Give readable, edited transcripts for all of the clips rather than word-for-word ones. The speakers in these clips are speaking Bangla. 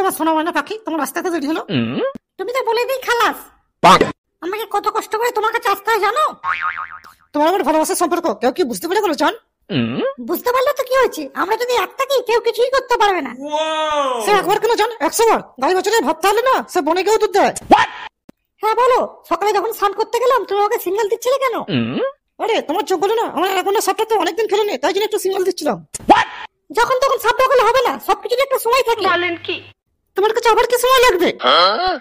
আমার সোনা ময়না পাখি, তোমার রাস্তাতে তৈরি হলো। তুমি তো বলে দিই খালাস, আমাকে কত কষ্ট করে তোমার কাছে আসতে হয় জানো? তোমার আমার ভালোবাসার সম্পর্ক কেউ কি বুঝতে পারে বলো জান? বুঝতে পারলে তো কি হয়েছে, আমরা যদি এক থাকি কেউ কিছুই করতে পারবে না। সে একবার কেন জান, 100 বার। গাড়ি বছরে ভাবতে হলে না, সে বনে গিয়েও দুধ দেয়। হ্যাঁ বলো, সকালে যখন স্নান করতে গেলাম তুমি আমাকে সিগন্যাল দিচ্ছিলে কেন? আরে তোমার চোখ বলো না, আমার এখন সাপটা তো অনেকদিন খেলেনি, তাই জন্য একটু সিগন্যাল দিচ্ছিলাম। যখন তখন সাপ ডাকলে হবে না, সবকিছুর একটা সময় থাকে। বলেন কি? তোমার কাছে আবার কি সময় লাগবে?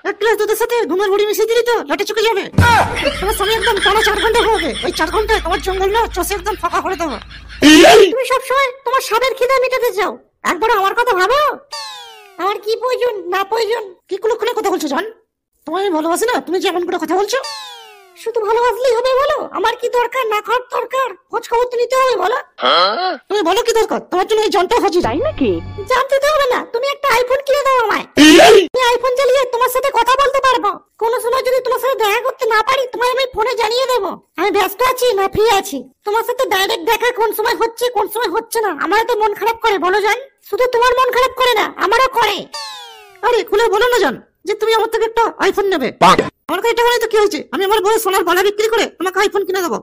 এক গ্লাস দুধের সাথে ঘুমের বড়ি মিশিয়ে দিলি তো লাটে চুকে যাবে। তোমার সময় একদম টানা 4 ঘন্টা হবে। ওই 4 ঘন্টায় তোমার জঙ্গল না চষে একদম ফাঁকা করে দেবো। তুমি সবসময় তোমার সাবের খিদে মেটাতে চাও, একবার আমার কথা ভাবো। আমার কি প্রয়োজন না প্রয়োজন কি কুলুকুলে কথা বলছো জান? তোমায় ভালোবাসি না, তুমি যে এমন করে কথা বলছো। শুধু ভালোবাসলেই হবে বলো? আমার কি দরকার না খাওয়ার দরকার, খোঁজ খবর তো নিতে হবে বলো। তুমি বলো কি দরকার তোমার জন্য? এই জানতে হাজি তাই নাকি? জানতে তো হবে না, তুমি একটা আইফোন কিনে দাও আমায়। আমি আইফোন চালিয়ে তোমার সাথে কথা বলতে পারবো। কোনো সময় যদি তোমার সাথে দেখা করতে না পারি, তোমায় আমি ফোনে জানিয়ে দেবো আমি ব্যস্ত আছি না ফ্রি আছি। তোমার সাথে ডাইরেক্ট দেখা কোন সময় হচ্ছে কোন সময় হচ্ছে না আমার তো মন খারাপ করে বলো জান। শুধু তোমার মন খারাপ করে না, আমারও করে। আরে খুলে বলো না জান যে তুমি আমার থেকে একটা আইফোন নেবে। আমার কাছে টাকা নেই তো কি হয়েছে, আমি আমার বড় সোনার বালা বিক্রি করে তোমাকে আইফোন কিনে দেবো।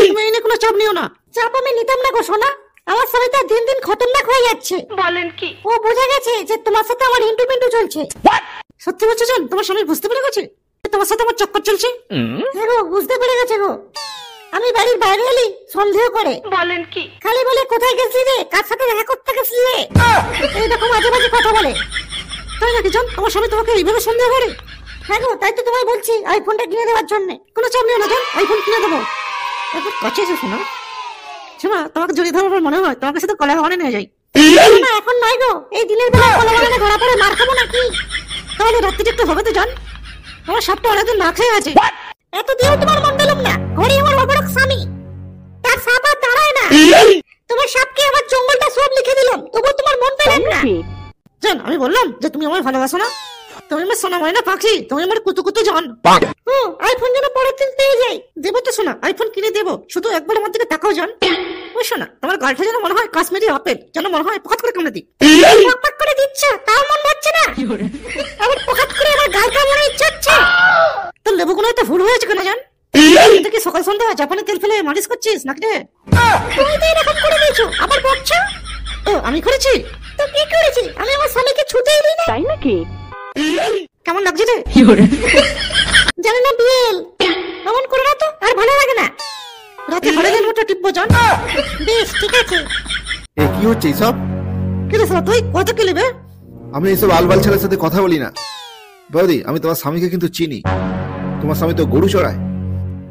তুমি এনে কোনো চাপ নিও না। চাপ আমি নিতাম না গো সোনা, আমার স্বামীটা দিন দিন খতরনাক হয়ে যাচ্ছে। বলেন কি? ও বুঝে গেছে যে তোমার সাথে আমার ইন্টু পিন্টু চলছে। সত্যি বলছো জান, তোমার স্বামী বুঝতে পেরে গেছে তোমার সাথে আমার চক্কর চলছে? হ্যাঁ গো, বুঝতে পেরে গেছে গো। আমি বাড়ির বাইরে এলি সন্দেহ করে। বলেন কি? খালি বলে কোথায় গেছিলি রে, কার সাথে দেখা করতে গেছিলি রে, এইরকম মাঝে মাঝে কথা বলে। তাই নাকি জান, তোমার স্বামী তোমাকে এইভাবে সন্দেহ করে? হ্যাঁ গো, তাই তো তোমায় বলছি আইফোনটা কিনে দেওয়ার জন্য। কোনো চাপ নিও না জান, আইফোন কিনে দেবো। এখন কাছে এসে শোনো শোনা, তোমাকে জড়িয়ে ধরার মনে হয় তোমাকে সাথে কলা বাগানে নিয়ে যাই। না এখন নয় গো, এই দিনের বেলা কলা বাগানে ধরা পড়ে মার খাবো নাকি? তাহলে রাত্রিটা একটু হবে তো জান, আমার সাপটা অনেকদিন না খেয়ে আছে। এত দিয়েও তোমার মন দিলাম না, ঘরে আমার অবরক স্বামী, তার সাপ আর দাঁড়ায় না। তোমার সাপকে আমার জঙ্গলটা সব লিখে দিলাম, তবু তোমার মন পেলাম না জান। আমি বললাম যে তুমি আমায় ভালোবাসো না, তুমি আমার সোনা ময়না পাখি, তুমি আমার কুতু কুতু জান। আইফোন যেন পরের দিন পেয়ে যাই। দেবো তো সোনা, আইফোন কিনে দেবো, শুধু একবার আমার দিকে তাকাও জান। ওই শোনা, তোমার গালটা যেন মনে হয় কাশ্মীরি আপেল, যেন মনে হয় পকাত করে কামড়ে দিই। পকাত করে দিচ্ছ তাও মন হচ্ছে না, আবার পকাত করে আমার গাল কামড়ানোর ইচ্ছা হচ্ছে। তোর লেবুগুলো তো ভুল হয়েছে কেন জান? কি সকাল সন্ধ্যা জাপানি তেল ফেলে মালিশ করছিস নাকি রে? তুমি তো এরকম করে দিয়েছো, আবার বকছো। ও আমি করেছি তো কি করেছি? আমি আমার স্বামীকে ছুতেই দিই না। তাই নাকি? কেমন লাগছে রে? জানি না বিয়েল, এমন করে না তো আর ভালো লাগে না। রাতে হরেদের মতো টিপবো জান। বেশ ঠিক আছে। এ কি হচ্ছে এইসব? কি রে তুই কত কি নেবে? আমি এইসব আলবাল ছেলের সাথে কথা বলি না। বৌদি, আমি তোমার স্বামীকে কিন্তু চিনি। তোমার স্বামী তো গরু চড়ায়।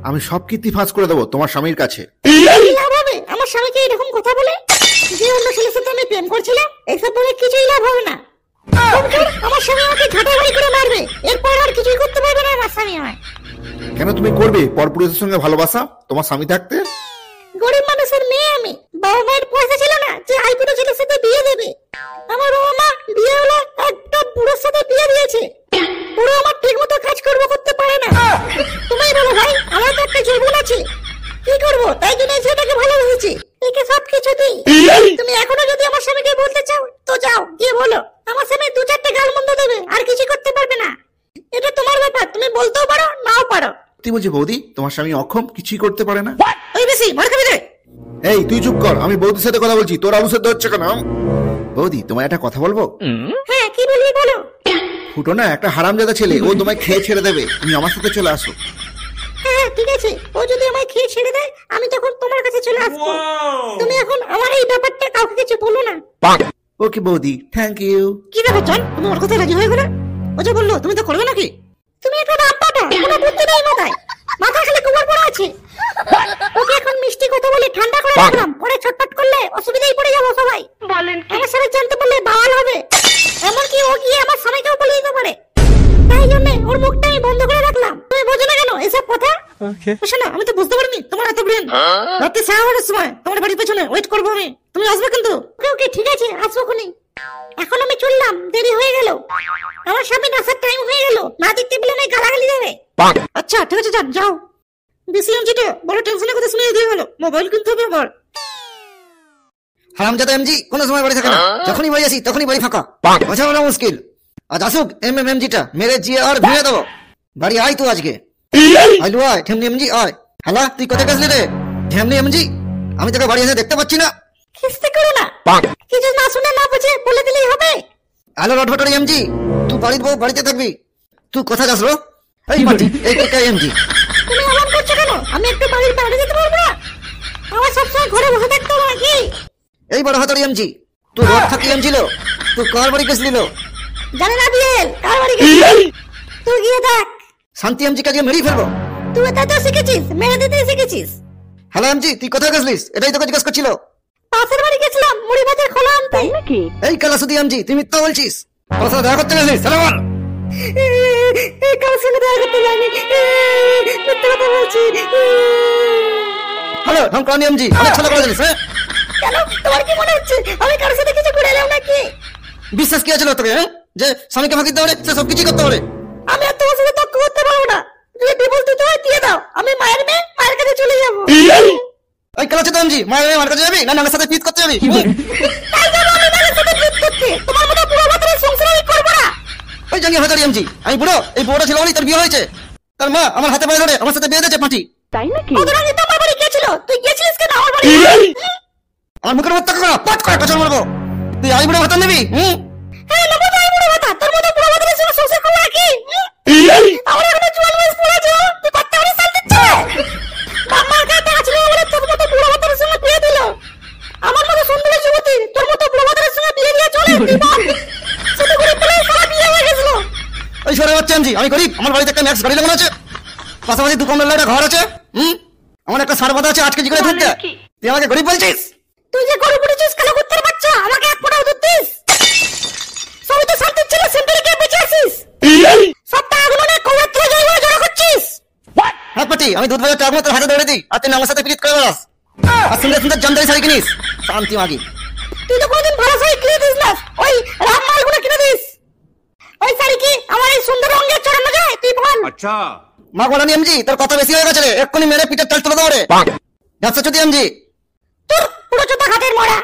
আমি সব কীর্তি ফাঁস করে দেবো তোমার স্বামীর কাছে। লাভ হবে আমার স্বামীকে এরকম কথা বলে? যে অন্য ছেলের সাথে আমি প্রেম করছিলাম, এইসব বলে কিছুই লাভ হবে না। আমার স্বামী আমাকে ঝাঁটাঘাড়ি করে মারবে, এরপর আর কিছুই করতে পারবে না আমার স্বামী আমায়। কেন তুমি করবে পরপুরুষের সঙ্গে ভালোবাসা তোমার স্বামী থাকতে? গরিব মানুষের মেয়ে আমি, বাবা মায়ের পয়সা ছিল না যে আইপুরো ছেলের সাথে বিয়ে দেবে। আমার মা বিয়ে হলো একটা বুড়োর সাথে বিয়ে দিয়েছে। বুড়ো আমার ঠিক মতো কাজ করতে পারে না। তুমি বলো ভাই, আমার তো একটা জীবন আছে, কি করবো? তাই জন্য সেটাকে ভালোবেসেছি, একে সব কিছু দিই। তুমি এখনো যদি আমার স্বামীকে বলতে চাও তো যাও গিয়ে বলো। আমার স্বামী 2-4টা গাল মন্দ দেবে, আর কিছু করতে পারবে না। এটা তোমার ব্যাপার, তুমি বলতেও পারো নাও পারো। তুই বলছি বৌদি তোমার স্বামী অক্ষম, কিছুই করতে পারে না? ওই বেশি মার খাবি রে। এই তুই চুপ কর, আমি বৌদির সাথে কথা বলছি, তোর আলু সেদ্ধ হচ্ছে কেন? বৌদি তোমায় একটা কথা বলবো? হ্যাঁ কি বলবি বলো। ফুটো না একটা হারামজাদা ছেলে, ও তোমায় খেয়ে ছেড়ে দেবে, তুমি আমার সাথে চলে আসো। হ্যাঁ ঠিক আছে, ও যদি আমায় খেয়ে ছেড়ে দেয় আমি তখন তোমার কাছে চলে আসবো। তুমি এখন আমার এই ব্যাপারটা কাউকে কিছু বলো না। ওকে বৌদি, থ্যাংক ইউ। কি ব্যাপার জান, তুমি ওর কথায় রাজি হয়ে গেলে? ও যে বললো তুমি তো করবে নাকি? তুমি একটু আব্বাটা কোনো বুদ্ধি নেই মাথায়, মাথা খালি গোবর পড়া আছে। ওকে এখন মিষ্টি কথা বলে ঠান্ডা করে রাখলাম, পরে ছটপট করলে অসুবিধায় পড়ে যাবো সবাই। বলেন আমার স্বামী জানতে পারলে বাওয়াল হবে, এমনকি ও গিয়ে আমার স্বামীকেও বলে দিতে পারে। তাই জন্য ওর মুখটা আমি বন্ধ করে রাখলাম। তুমি বোঝো না কেন এসব কথা? শোনো, আমি তো বুঝতে পারিনি তোমার এত ব্রেন। রাতে 7:00 সময় তোমার বাড়ির পেছনে ওয়েট করবো আমি, তুমি আসবে কিন্তু। ওকে ঠিক আছে, আসবো খুনি। এখন আমি চললাম, দেরি হয়ে গেল। আমার স্বামী আসার টাইম হয়ে গেল, না দেখতে পেলে না গালাগালি দেবে। আচ্ছা ঠিক আছে যান, যাও। বিসিএমজিটা বড় টেনশনের কথা শুনিয়ে দিয়ে গেল, মোবাইল কিনতে হবে আবার। হারামজাদা এমজি কোনো সময় বাড়ি থাকে না, যখনই বাড়ি আসি তখনই বাড়ি ফাঁকা, বোঝানো মুশকিল। আজ আসুক এমএমএমজিটা মেরে জিয়ে আর ভেঙে দেবো। বাড়ি আয় তুই আজকে, আইলু আয় ঢেমনি এমজি আয়। হ্যালো তুই কোথায় গেছলি রে ঢেমনি এমজি? আমি তোকে বাড়ি এসে দেখতে পাচ্ছি না। খিস্তি করো না, কিছু না শুনে না বুঝে বলে দিলেই হবে। হ্যালো রটভটরি এমজি, তুই বাড়ির বউ বাড়িতে থাকবি, তুই কোথায় যাস রো? এই মাটি এই এমজি। তুমি এমন করছো কেন? আমি একটু বাড়ির বাইরে যেতে পারবো না? আমার সবসময় ঘরে বসে থাকতে হবে নাকি? এই বড় হাতড়ি এমজি, তুই রোড থাকি এমজিল, তুই কার বাড়ি গেছলিল? জানি না বিয়েল, কার বাড়ি গেছিস? তুই গিয়ে দেখ। শান্তি এমজি কাজে মেরেই ফেলবো। তুই এটা তো শিখেছিস, মেরে দিতে শিখেছিস। হ্যালো এমজি, তুই কোথায় গেছলিস? এটাই তোকে জিজ্ঞেস করছিল। পাশের বাড়ি গেছিলাম মুড়ি ভাতের খোলা আনতে। নাকি? এই কালাসুদি এমজি, তুই মিথ্যা বলছিস। তোর সাথে দেখা করতে গেছিস? হ্যালো বল। কার সঙ্গে দেখা করতে যাইনি, মিথ্যে কথা বলছি। হ্যালো ঢঙ্কানি এমজি, অনেক ছেলে করে দিলিস। হ্যাঁ কেন? তোমার কি মনে হচ্ছে আমি কারোর সাথে কিছু করে এলাম নাকি? বিশ্বাস কি আছে তোকে, হ্যাঁ যে স্বামীকে ফাঁকি দিতে পারে, সে সব কিছু করতে পারে? আমি আর তোমার সাথে তর্ক করতে পারবো না। যদি ডিভোর্স দিতে হয় দিয়ে দাও, আমি মায়ের মেয়ে, মায়ের কাছে চলে যাবো। এই কালাচুদি এমজি, মায়ের কাছে যাবি না আমার সাথে পিট করতে যাবি? তাই যাবো আমি মায়ের সাথে ফিট করতে। তোমার মতো পুরো মাত্রায় সংসার আমি করবো না। ওই জানি হাজারি এমজি, আমি বুড়ো, এই বুড়োটা ছিল বলেই তোর বিয়ে হয়েছে। তার মা আমার হাতে পায়ে ধরে আমার সাথে বিয়ে দিয়েছে পাঁটি। তাই নাকি? ওদের আগে তো আমার বাড়ি গেছিল, তুই গেছিলিস কেন আমার বাড়ি? আমার মুখের মধ্যে করা পাট করে পেছন মারবো। তুই আই বুড়ো ভাতা নিবি? হ্যাঁ নেবো তো, বুড়ো ভাতা। তোর মতো বুড়ো ভাতার সঙ্গে সংসার করবো নাকি? আমার এখনো জোয়ান বয়স পড়েছে, তুই করতে পারিস শাল দিচ্ছে। আমার কাছে আছে বলে তোর মতো বুড়ো ভাতার সঙ্গে বিয়ে দিল। আমার মতো সুন্দরী যুবতী তোর মতো বুড়ো ভাতার সঙ্গে বিয়ে দিয়ে চলে তুই বল। শুধু করে পেলে সারা বিয়ে হয়ে গেছিল। ওই সরে বাচ্চা এমজি, আমি গরিব, আমার বাড়িতে একটা ম্যাক্স গাড়ি লাগানো আছে, পাশাপাশি দু কমলা একটা ঘর আছে। আমার একটা সার বাঁধা আছে, 8 কেজি করে দুধ দেয়। তুই আমাকে গরিব বলছিস? তুই যে গরু পড়েছিস কেন করতে বাচ্চা, আমাকে এক ফোঁটাও দুধ দিস? সবই তো শান্তির ছিল, সেন্টারে গিয়ে বেঁচে আসিস। সব টাকাগুলো নিয়ে কবর থেকে জয় জড়ো করছিস। হ্যাঁ পাটি, আমি দুধ বাজার টাকা তোর হাতে ধরে দিই, আর তুই আমার সাথে পিট করে বেড়াস। আর সুন্দর সুন্দর জামদানি শাড়ি কিনিস, শান্তি মাগি। তুই তো কোনোদিন ভালো শাড়ি কিনে দিস না, ওই রামমালগুলো কিনে দিস। ওই শাড়ি কি আমার এই সুন্দর রঙের চড়ানো যায়? তুই বল। अच्छा মা বলানি এমজি, তোর কথা বেশি হয়ে গেছে রে, এক্ষুনি মেরে পিঠের চাল তুলে দাও রে। ব্যবসা চুদি এমজি, তোর পুরো চোদ্দ ঘাটের মরা।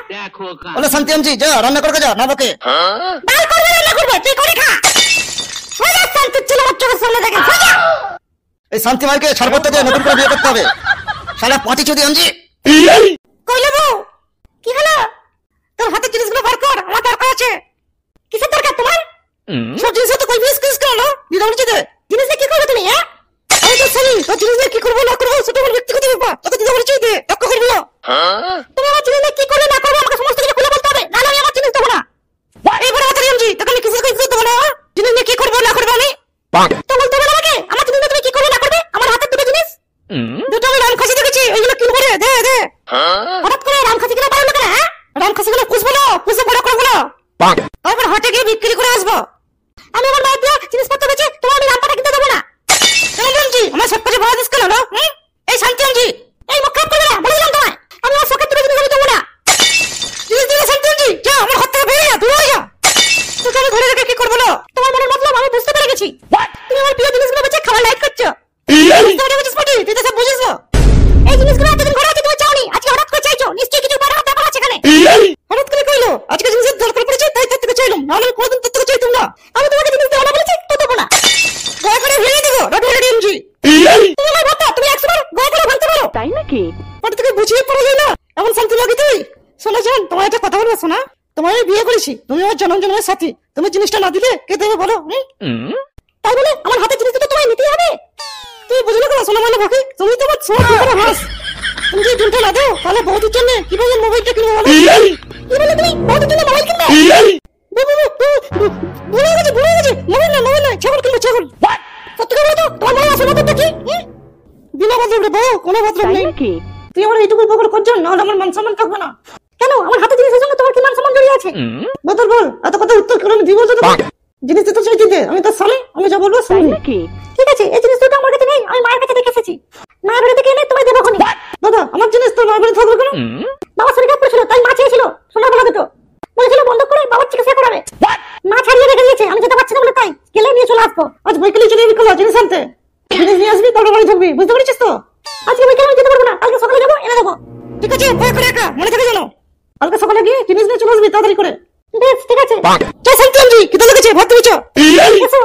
বলে শান্তি এমজি, যা রান্না করে যা, না বকে। ডাল করবে রান্না করবে, তুই করে খা। সোজা শান্তির ছিল আমার চোখের সামনে থেকে, সোজা। এই শান্তি মাইকে ছাড়পত্র দিয়ে নতুন করে বিয়ে করতে হবে। শালা পাটি চুদি এমজি। কইলে বউ, কি হলো? তোর হাতের জিনিসগুলো বার কর, আমার দরকার আছে। কিসের দরকার তোমার? সব জিনিস তো কই বিস করলো দিদা বলছে দে। জিনিস কি করবে তুমি? হ্যাঁ আমি তো জানি তোর জিনিস কি করবো না করবো সেটা আমার ব্যক্তিগত ব্যাপার, তোকে দিদা বলছে দে, তক্ক করবি না। তুমি আমার জিনিস কি করবে না করবে আমাকে সমস্ত কিছু খুলে বলতে হবে, নাহলে আমি আমার জিনিস দেবো না। এইবার কথা এমজি, তোকে আমি কিছু দেবো না। জিনিস কি করবো না করবো আমি তো বলতে হবে আমাকে। আমার জিনিস তুমি কি করবে না করবে? আমার হাতের দুটো জিনিস, দুটো আমি রাম খাসি দেখেছি, ওইগুলো কিনবো রে, দে দে। হঠাৎ করে রাম খাসি গুলো পারলো কেন? হ্যাঁ রাম খাসি গুলো পুষবো না, পুষে বড় করবো না, তারপর হাটে গিয়ে বিক্রি করে আসবো। আমি আমার মায়ের দিয়ে জিনিসপত্র বেচে তোমার আমি রামপাটা কিনতে দেবো না। কেন বলছি আমার সব কাজে ভাড়া দিস কেন? এই শান্তি এমজি, এই মুখ খারাপ করবে না, বলে দিলাম তোমায়। আমি আমার শখের দুটো জিনিস আমি দেবো না। জিনিস দিলে শান্তি এমজি, যা আমার হাত থেকে বেরিয়ে যা, দূরে হয়ে যা। তোকে আমি ঘরে রেখে কি করবো না? তোমার মনের মতলব আমি বুঝতে পেরে গেছি। তুমি আমার প্রিয় জিনিসগুলো বেচে খাবার লাইট করছো, বুঝতে পেরে গেছিস পাটি? তুই তো সব বুঝিস না। এই জিনিসগুলো এতদিন ঘরে আছে তুমি চাওনি, আজকে হঠাৎ করে চাইছো, নিশ্চয়ই কিছু বড় ব্যাপার আছে এখানে। হঠাৎ করে কইলো আজকে জিনিসের দরকার পড়েছে তাই তোর থেকে চাইলাম, নাহলে আমি কোনোদিন তোর থেকে চাইতাম না। আমি তোমাকে জিনিস দেবো না বলেছি তো দেবো না। দয়া করে ভেঙে দেবো রটভটরি এমজি। তুমি আমার ভাতা, তুমি 100 বার দয়া করে ভাঙতে পারো, তাই নাকি? ওটা থেকে বুঝিয়ে পড়া যায় না, এমন শান্তি লাগে তুই। শোনো জান, তোমার একটা কথা বলবো শোনা, তোমার আমি বিয়ে করেছি, তুমি আমার জনম জন্মের সাথী, তুমি জিনিসটা না দিলে কে দেবে বলো? তাই বলে আমার হাতে জিনিস তো তোমায় নিতেই হবে। তুই বুঝলে কেন শোনো মানে বাকি, তুমি তো আমার ছোট করে হাস। তুমি যদি দুটো না দাও তাহলে বৌদির জন্য কিভাবে মোবাইলটা কিনবো বলো? কি বলে তুমি বৌদির জন্য মোবাইল কিনবে? ভুলে গেছি মোবাইল না ছাগল কিনবো, ছাগল। সত্যি করে বলো তো তোমার মনে আছে ব্যাপারটা কি? বিনা বাদরব রে বউ, কোনো বাদরব নেই। তুই আমার এইটুকু উপকার করছো, নাহলে আমার মান সম্মান থাকবে না। কেন আমার হাতে জিনিসের সঙ্গে তোমার কি মান সম্মান জড়িয়ে আছে? বদল বল, এত কথা উত্তর করে আমি দিব তো। জিনিস তো চাই দিতে, আমি তো স্বামী, আমি যা বলবো শুনবি। ঠিক আছে, এই জিনিস দুটো আমার কাছে নেই, আমি মায়ের কাছে দেখে এসেছি। মায়ের বাড়ি থেকে এনে তোমায় দেবো খনি। দাদা আমার জিনিস তো মায়ের বাড়ি থাকবে কেন? বাবা শরীর খারাপ করেছিল তাই মা চেয়েছিল, শোনা বলা দিত, বলেছিল বন্ধ করে বাবার চিকিৎসা করাবে। মা ছাড়িয়ে রেখে দিয়েছে, আমি যেতে পারছি না বলে তাই গেলে নিয়ে চলে আসবো। আজ বৈকালে চলে যাবি খোলা জিনিস আনতে, জিনিস নিয়ে আসবি তারপর বাড়ি থাকবি, বুঝতে পেরেছিস তো? আজকে বিকেলে আমি যেতে পারবো না, কালকে সকালে যাবো এনে দেবো। ঠিক আছে ভয় করে একা মনে থাকে জানো, কালকে সকালে গিয়ে জিনিস নিয়ে চলে আসবি তাড়াতাড়ি করে। বেশ ঠিক আছে চল শান্তি আমজি কি তো লেগেছে ভাত দিবি চ এসো